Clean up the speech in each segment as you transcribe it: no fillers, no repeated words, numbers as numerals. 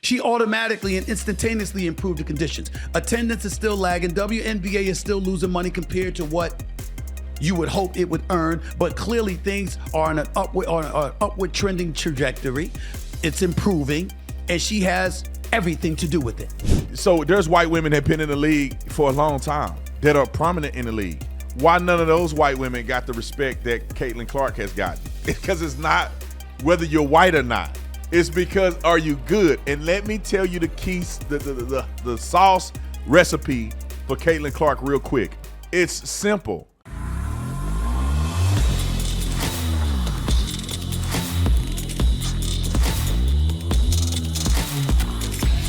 She automatically and instantaneously improved the conditions. Attendance is still lagging. WNBA is still losing money compared to what you would hope it would earn, but clearly things are on an upward trending trajectory. It's improving, and she has everything to do with it. So there's white women that have been in the league for a long time that are prominent in the league. Why none of those white women got the respect that Caitlin Clark has gotten? Because it's not whether you're white or not. It's because are you good? And let me tell you the keys, the sauce recipe for Caitlin Clark real quick. It's simple.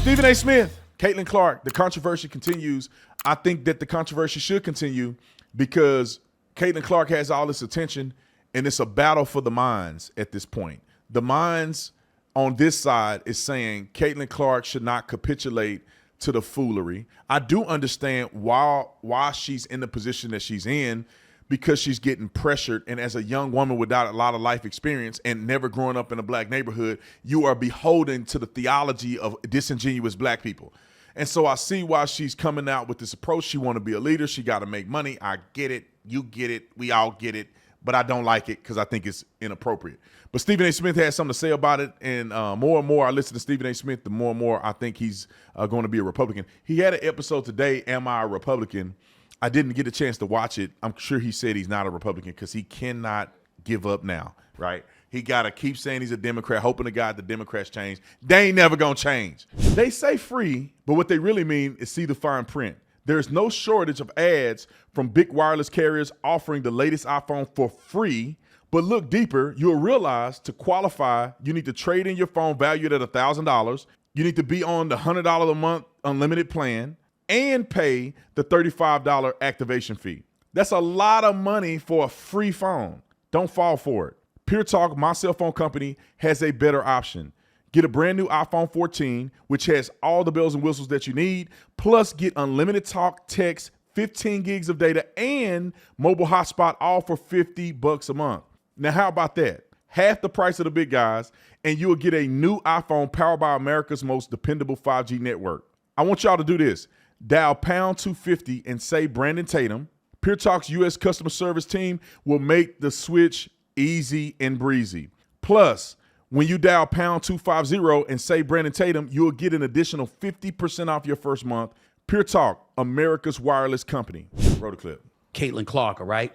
Stephen A. Smith, Caitlin Clark, the controversy continues. I think that the controversy should continue because Caitlin Clark has all this attention, and it's a battle for the minds at this point. The minds on this side is saying Caitlin Clark should not capitulate to the foolery. I do understand why she's in the position that she's in, because she's getting pressured. And as a young woman without a lot of life experience and never growing up in a black neighborhood, you are beholden to the theology of disingenuous black people. And so I see why she's coming out with this approach. She want to be a leader. She got to make money. I get it. You get it. We all get it. But I don't like it because I think it's inappropriate. But Stephen A. Smith has something to say about it. And more and more I listen to Stephen A. Smith, the more and more I think he's going to be a Republican. He had an episode today, Am I a Republican? I didn't get a chance to watch it. I'm sure he said he's not a Republican because he cannot give up now, right? He got to keep saying he's a Democrat, hoping to God the Democrats change. They ain't never going to change. They say free, but what they really mean is see the fine print. There's no shortage of ads from big wireless carriers offering the latest iPhone for free. But look deeper, you'll realize to qualify, you need to trade in your phone valued at $1,000. You need to be on the $100 a month unlimited plan and pay the $35 activation fee. That's a lot of money for a free phone. Don't fall for it. Pure Talk, my cell phone company, has a better option. Get a brand new iPhone 14, which has all the bells and whistles that you need, plus get unlimited talk, text, 15 gigs of data, and mobile hotspot, all for $50 a month. Now, how about that? Half the price of the big guys, and you'll get a new iPhone powered by America's most dependable 5G network. I want y'all to do this. Dial pound 250 and say Brandon Tatum. Pure Talk's U.S. customer service team will make the switch easy and breezy. Plus, when you dial pound 250 and say Brandon Tatum, you'll get an additional 50% off your first month. Pure Talk, America's wireless company. Roll the clip. Caitlin Clark, all right?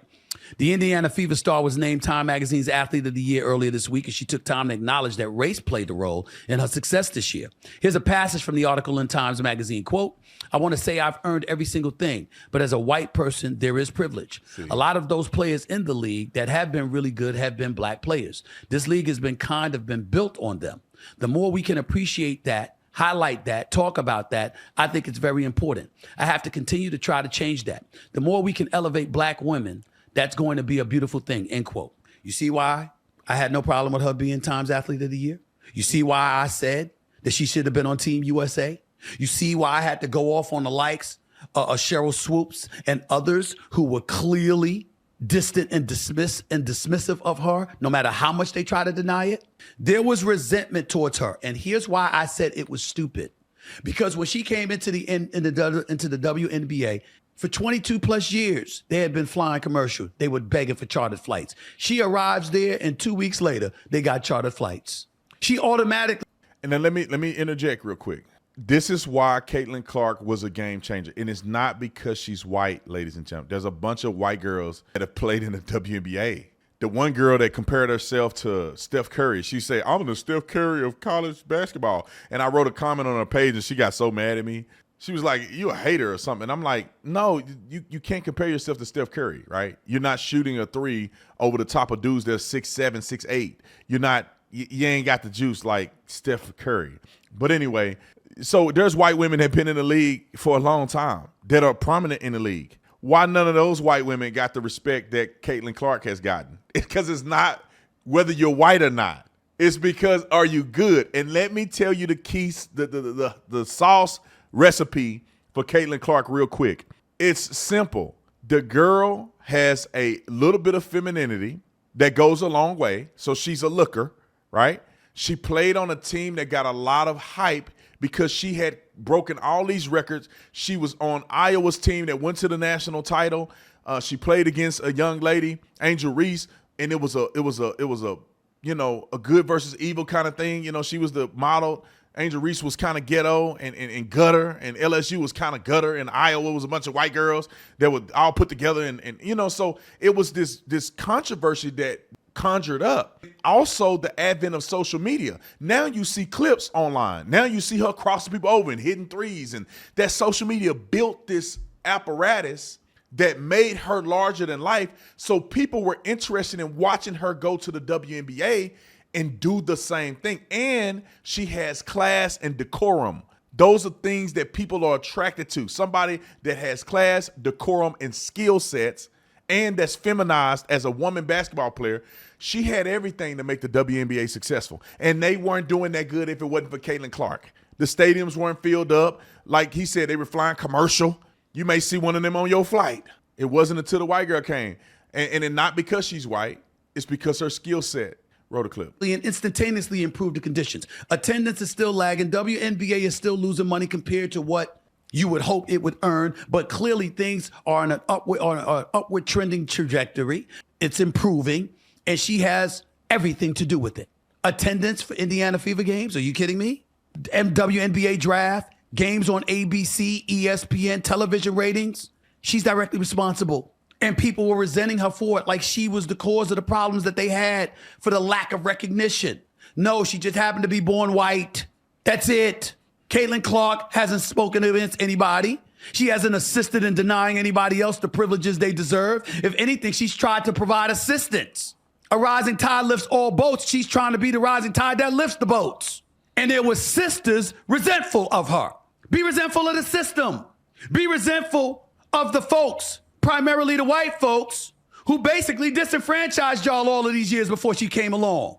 The Indiana Fever star was named Time Magazine's Athlete of the Year earlier this week, and she took time to acknowledge that race played a role in her success this year. Here's a passage from the article in Times Magazine. Quote, I want to say I've earned every single thing, but as a white person, there is privilege. A lot of those players in the league that have been really good have been black players. This league has been been built on them. The more we can appreciate that, highlight that, talk about that, I think it's very important. I have to continue to try to change that. The more we can elevate black women, that's going to be a beautiful thing, end quote. You see why I had no problem with her being Times Athlete of the Year? You see why I said that she should have been on Team USA? You see why I had to go off on the likes of Cheryl Swoops and others who were clearly distant and dismissive of her, no matter how much they try to deny it? There was resentment towards her, and here's why I said it was stupid. Because when she came into the WNBA, for 22 plus years, they had been flying commercial. They were begging for chartered flights. She arrives there, and 2 weeks later, they got chartered flights. She automatically. And then let me interject real quick. This is why Caitlin Clark was a game changer. And it's not because she's white, ladies and gentlemen. There's a bunch of white girls that have played in the WNBA. The one girl that compared herself to Steph Curry, she said, I'm the Steph Curry of college basketball. And I wrote a comment on her page, and she got so mad at me. She was like, you a hater or something. And I'm like, no, you can't compare yourself to Steph Curry, right? You're not shooting a three over the top of dudes that are 6'7", 6'8". You're not, you ain't got the juice like Steph Curry. But anyway, so there's white women that have been in the league for a long time that are prominent in the league. Why none of those white women got the respect that Caitlin Clark has gotten? Because it's not whether you're white or not. It's because are you good? And let me tell you the keys, the sauce recipe for Caitlin Clark real quick. It's simple. The girl has a little bit of femininity that goes a long way. So she's a looker, right? She played on a team that got a lot of hype because she had broken all these records. She was on Iowa's team that went to the national title. She played against a young lady, Angel Reese, and it was a a good versus evil kind of thing. She was the model. Angel Reese was kind of ghetto and gutter, and LSU was kind of gutter, and Iowa was a bunch of white girls that were all put together, and so it was this controversy that conjured up. Also, the advent of social media. Now you see clips online. Now you see her crossing people over and hitting threes, and that social media built this apparatus that made her larger than life. So people were interested in watching her go to the WNBA and do the same thing. And she has class and decorum. Those are things that people are attracted to. Somebody that has class, decorum, and skill sets, and that's feminized as a woman basketball player. She had everything to make the WNBA successful. And they weren't doing that good if it wasn't for Caitlin Clark. The stadiums weren't filled up. Like he said, they were flying commercial. You may see one of them on your flight. It wasn't until the white girl came. And not because she's white. It's because her skill set. Roll the clip. And instantaneously improve the conditions. Attendance is still lagging. WNBA is still losing money compared to what you would hope it would earn. But clearly things are on an upward trending trajectory. It's improving, and she has everything to do with it. Attendance for Indiana Fever games? Are you kidding me? WNBA draft, games on ABC, ESPN, television ratings. She's directly responsible. And people were resenting her for it, like she was the cause of the problems that they had for the lack of recognition. No, she just happened to be born white. That's it. Caitlin Clark hasn't spoken against anybody. She hasn't assisted in denying anybody else the privileges they deserve. If anything, she's tried to provide assistance. A rising tide lifts all boats. She's trying to be the rising tide that lifts the boats. And there were sisters resentful of her. Be resentful of the system. Be resentful of the folks, primarily the white folks, who basically disenfranchised y'all all of these years before she came along,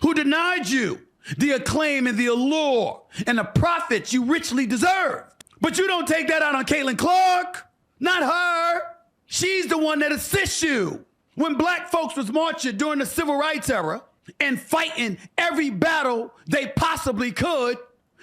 who denied you the acclaim and the allure and the profits you richly deserved. But you don't take that out on Caitlin Clark. Not her. She's the one that assists you. When black folks was marching during the civil rights era and fighting every battle they possibly could,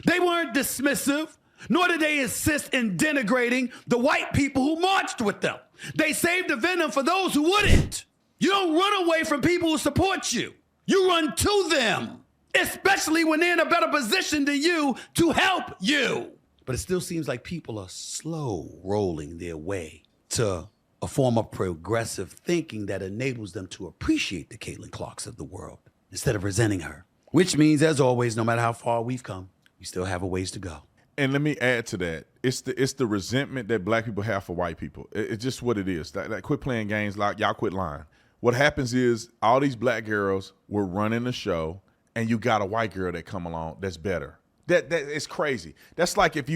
they weren't dismissive, nor did they assist in denigrating the white people who marched with them. They saved the venom for those who wouldn't. You don't run away from people who support you. You run to them, especially when they're in a better position than you to help you. But it still seems like people are slow rolling their way to a form of progressive thinking that enables them to appreciate the Caitlin Clarks of the world instead of resenting her. Which means, as always, no matter how far we've come, we still have a ways to go. And let me add to that. It's the resentment that black people have for white people. It's just what it is. That quit playing games, like y'all quit lying. What happens is all these black girls were running the show, and you got a white girl that come along that's better. That is crazy. It's like if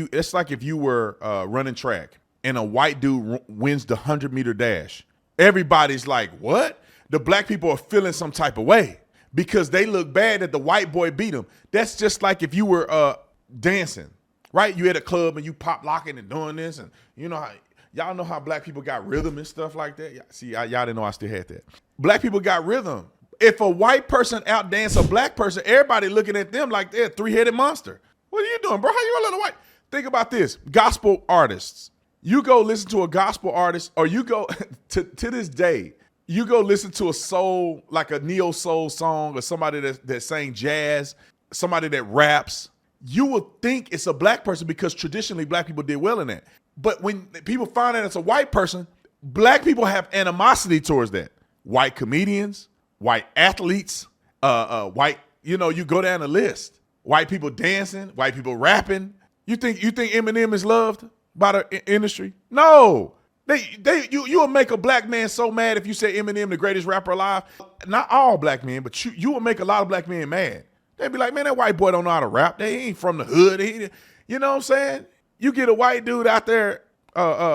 you were running track and a white dude wins the 100-meter dash. Everybody's like, what? The black people are feeling some type of way because they look bad that the white boy beat them. That's just like if you were dancing. Right? You at a club and you pop locking and doing this, and you know how y'all know how black people got rhythm and stuff like that. See, y'all didn't know I still had that. Black people got rhythm. If a white person outdance a black person, everybody looking at them like they're a three-headed monster. What are you doing, bro? How you gonna let a white? Think about this. Gospel artists. You go listen to a gospel artist, or you go to this day, you go listen to a soul, like a neo soul song, or somebody that sang jazz, somebody that raps. You would think it's a black person because traditionally black people did well in that. But when people find out it's a white person, black people have animosity towards that. White comedians, white athletes, white, you go down the list. White people dancing, white people rapping. You think Eminem is loved by the industry? No. You will make a black man so mad if you say Eminem the greatest rapper alive. Not all black men, but you will make a lot of black men mad. They'd be like, man, that white boy don't know how to rap. They ain't from the hood. You know what I'm saying? You get a white dude out there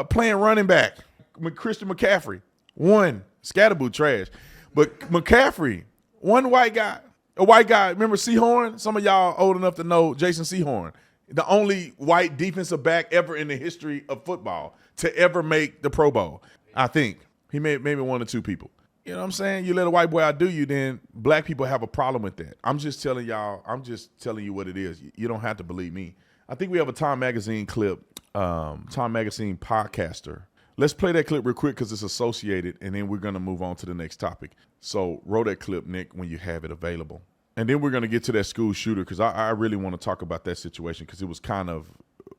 playing running back with Christian McCaffrey. One, Scatterboo trash. But McCaffrey, one white guy, a white guy. Remember Seahorn? Some of y'all old enough to know Jason Seahorn. The only white defensive back ever in the history of football to ever make the Pro Bowl, I think. He made maybe one or two people. You know what I'm saying? You let a white boy outdo you, then black people have a problem with that. I'm just telling you what it is. You don't have to believe me. I think we have a Time Magazine clip, Time Magazine podcaster. Let's play that clip real quick because it's associated, and then we're going to move on to the next topic. So roll that clip, Nick, when you have it available. And then we're going to get to that school shooter because I really want to talk about that situation because it was kind of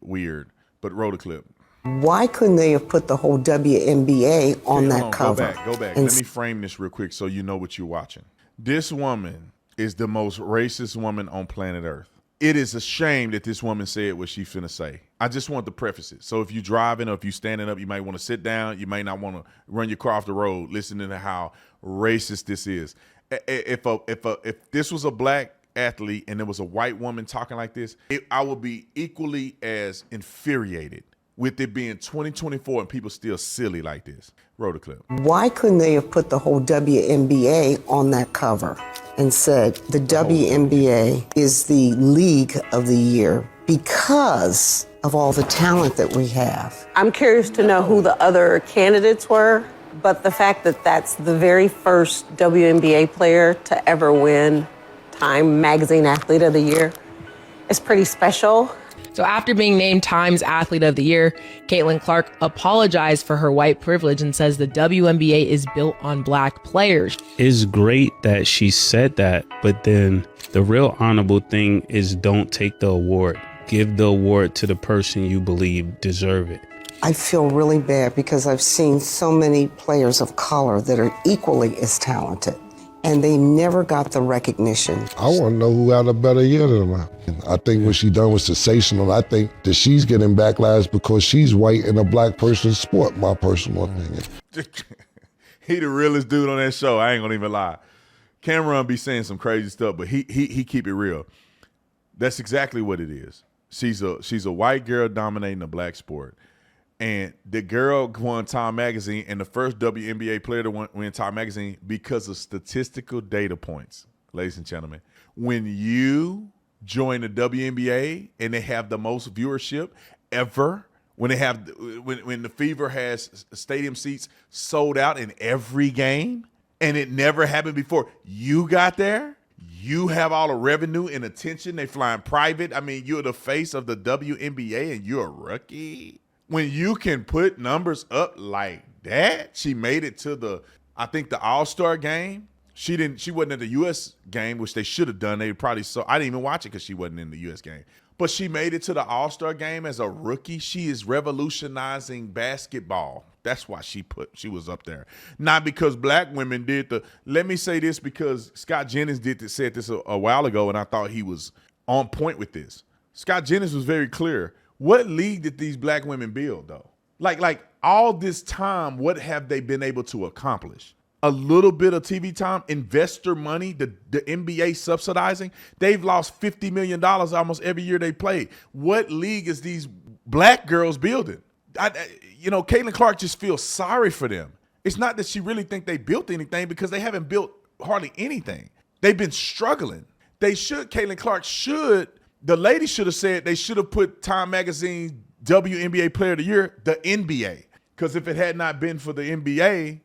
weird. But roll the clip. Why couldn't they have put the whole WNBA on that cover? Go back. Let me frame this real quick so you know what you're watching. This woman is the most racist woman on planet Earth. It is a shame that this woman said what she finna say. I just want to preface it. So if you're driving or if you're standing up, you might want to sit down. You may not want to run your car off the road listening to how racist this is. If this was a black athlete and there was a white woman talking like this, I would be equally as infuriated with it being 2024 and people still silly like this. Roll the clip. Why couldn't they have put the whole WNBA on that cover and said the WNBA is the league of the year because of all the talent that we have? I'm curious to know who the other candidates were, but the fact that that's the very first WNBA player to ever win Time Magazine Athlete of the Year is pretty special. So after being named Time's Athlete of the Year, Caitlin Clark apologized for her white privilege and says the WNBA is built on black players. It's great that she said that, but then the real honorable thing is don't take the award. Give the award to the person you believe deserve it. I feel really bad because I've seen so many players of color that are equally as talented, and they never got the recognition. I want to know who had a better year than her. I think what she done was sensational. I think that she's getting backlash because she's white in a black person's sport, my personal opinion. He the realest dude on that show. I ain't gonna even lie. Cameron be saying some crazy stuff, but he keep it real. That's exactly what it is. She's a white girl dominating a black sport. And the girl won Time Magazine and the first WNBA player to win Time Magazine because of statistical data points, ladies and gentlemen. When you join the WNBA and they have the most viewership ever, when the Fever has stadium seats sold out in every game, and it never happened before, you got there, you have all the revenue and attention, they flying private. I mean, you're the face of the WNBA and you're a rookie. When you can put numbers up like that, she made it to the All-Star game. She wasn't at the U.S. game, which they should have done. They probably saw. I didn't even watch it because she wasn't in the U.S. game. But she made it to the All-Star game as a rookie. She is revolutionizing basketball. That's why she was up there. Not because black women did let me say this because Scott Jennings said this a while ago, and I thought he was on point with this. Scott Jennings was very clear. What league did these black women build, though? Like all this time, what have they been able to accomplish? A little bit of TV time, investor money, the NBA subsidizing. They've lost $50 million almost every year they play. What league is these black girls building? Caitlin Clark just feels sorry for them. It's not that she really think they built anything because they haven't built hardly anything. They've been struggling. Caitlin Clark the lady should have said they should have put Time Magazine WNBA Player of the Year, the NBA. Because if it had not been for the NBA,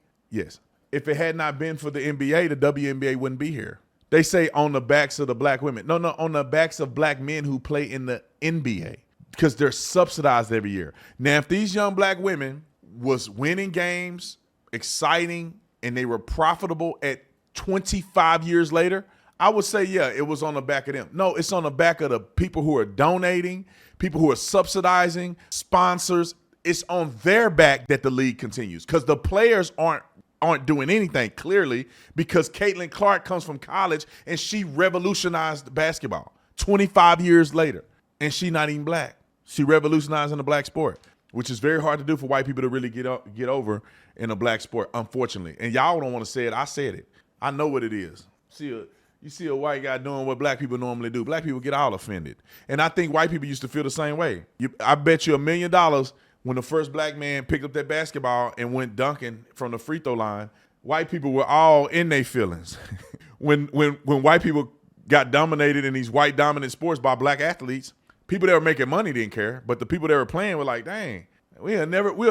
if it had not been for the NBA, the WNBA wouldn't be here. They say on the backs of the black women. No, on the backs of black men who play in the NBA because they're subsidized every year. Now, if these young black women was winning games, exciting, and they were profitable at 25 years later, I would say, it was on the back of them. No, it's on the back of the people who are donating, people who are subsidizing, sponsors. It's on their back that the league continues because the players aren't doing anything, clearly, because Caitlin Clark comes from college and she revolutionized basketball 25 years later, and she not even black. She revolutionizing the black sport, which is very hard to do for white people to really get over in a black sport, unfortunately. And y'all don't want to say it. I said it. I know what it is. You see a white guy doing what black people normally do. Black people get all offended. And I think white people used to feel the same way. I bet you $1 million when the first black man picked up that basketball and went dunking from the free throw line, white people were all in their feelings. when white people got dominated in these white dominant sports by black athletes, people that were making money didn't care, but the people that were playing were like, dang, we'll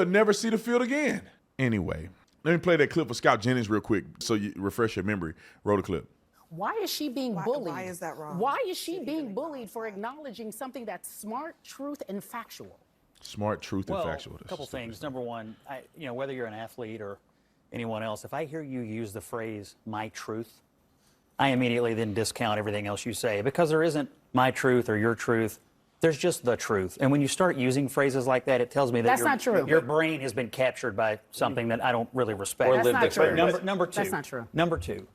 never see the field again. Anyway, Let me play that clip of Scott Jennings real quick so you refresh your memory. Roll the clip. Why is she being bullied? Why is that wrong? Why is she being bullied for acknowledging something that's smart, truth, and factual? Smart, truth, and factual. A couple things. Number one, whether you're an athlete or anyone else, if I hear you use the phrase "my truth," I immediately then discount everything else you say because there isn't my truth or your truth. There's just the truth. And when you start using phrases like that, it tells me that That's not true. Your brain has been captured by something that I don't really respect. That's not true. Number two. That's not true. Number two.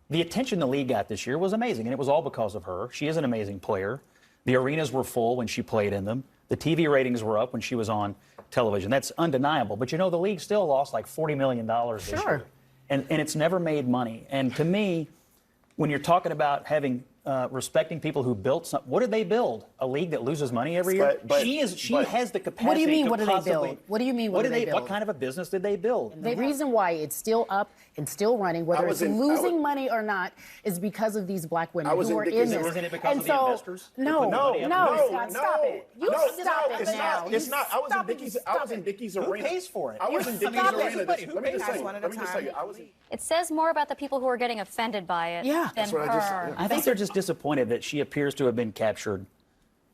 The attention the league got this year was amazing, and it was all because of her. She is an amazing player. The arenas were full when she played in them. The TV ratings were up when she was on television. That's undeniable. But, the league still lost like $40 million this year. And it's never made money. And to me, when you're talking about having respecting people who built something, what did they build? A league that loses money every year? She has the capacity. What do you mean, to what did they build? What do you mean, what did they build? What kind of a business did they build? The reason why it's still up and still running, whether it's losing money or not, is because of these black women who are in this. Isn't it because of the investors? No, Scott, stop it. You stop it now. It's not. I was in Dickie's arena. Who pays for it? I was in Dickie's arena. Let me just tell you. It says more about the people who are getting offended by it than her. I think they're just disappointed that she appears to have been captured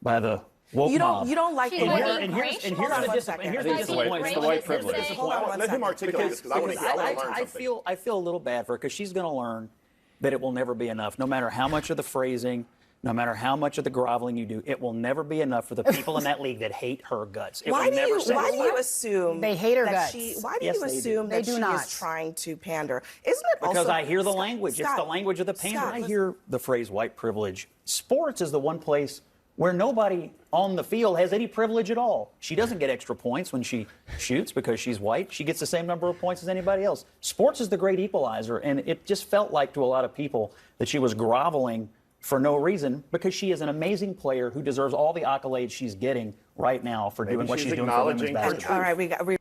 by the woke mob. You don't like the way. Here's the white privilege. Let him articulate this because I want to learn something. I feel a little bad for her because she's going to learn that it will never be enough. No matter how much of the phrasing, no matter how much of the groveling you do, it will never be enough for the people in that league that hate her guts. Why do you assume they hate her guts? Why do you assume that she is trying to pander? Isn't it also because I hear the language. It's the language of the pander. I hear the phrase white privilege. Sports is the one place where nobody on the field has any privilege at all. She doesn't get extra points when she shoots because she's white. She gets the same number of points as anybody else. Sports is the great equalizer, and it just felt like to a lot of people that she was groveling for no reason because she is an amazing player who deserves all the accolades she's getting right now for doing what she's doing for women's basketball. All right,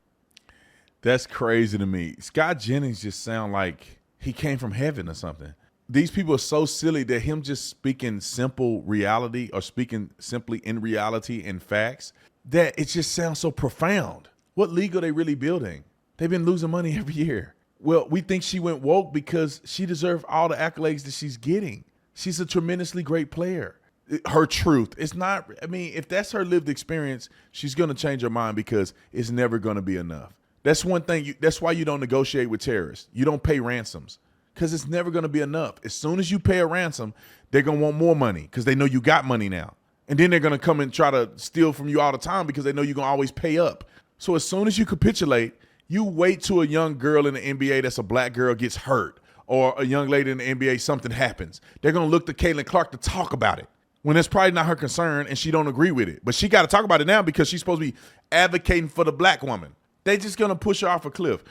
That's crazy to me. Scott Jennings just sound like he came from heaven or something. These people are so silly that him just speaking simple reality or speaking simply in reality and facts, that it just sounds so profound. What league are they really building? They've been losing money every year. Well, we think she went woke because she deserved all the accolades that she's getting. She's a tremendously great player. Her truth. It's not, if that's her lived experience, she's going to change her mind because it's never going to be enough. That's one thing. That's why you don't negotiate with terrorists. You don't pay ransoms because it's never going to be enough. As soon as you pay a ransom, they're going to want more money because they know you got money now. And then they're going to come and try to steal from you all the time because they know you're going to always pay up. So as soon as you capitulate, you wait till a young girl in the NBA that's a black girl gets hurt, or a young lady in the NBA, something happens. They're going to look to Caitlin Clark to talk about it when it's probably not her concern and she don't agree with it. But she got to talk about it now because she's supposed to be advocating for the black woman. They just going to push her off a cliff.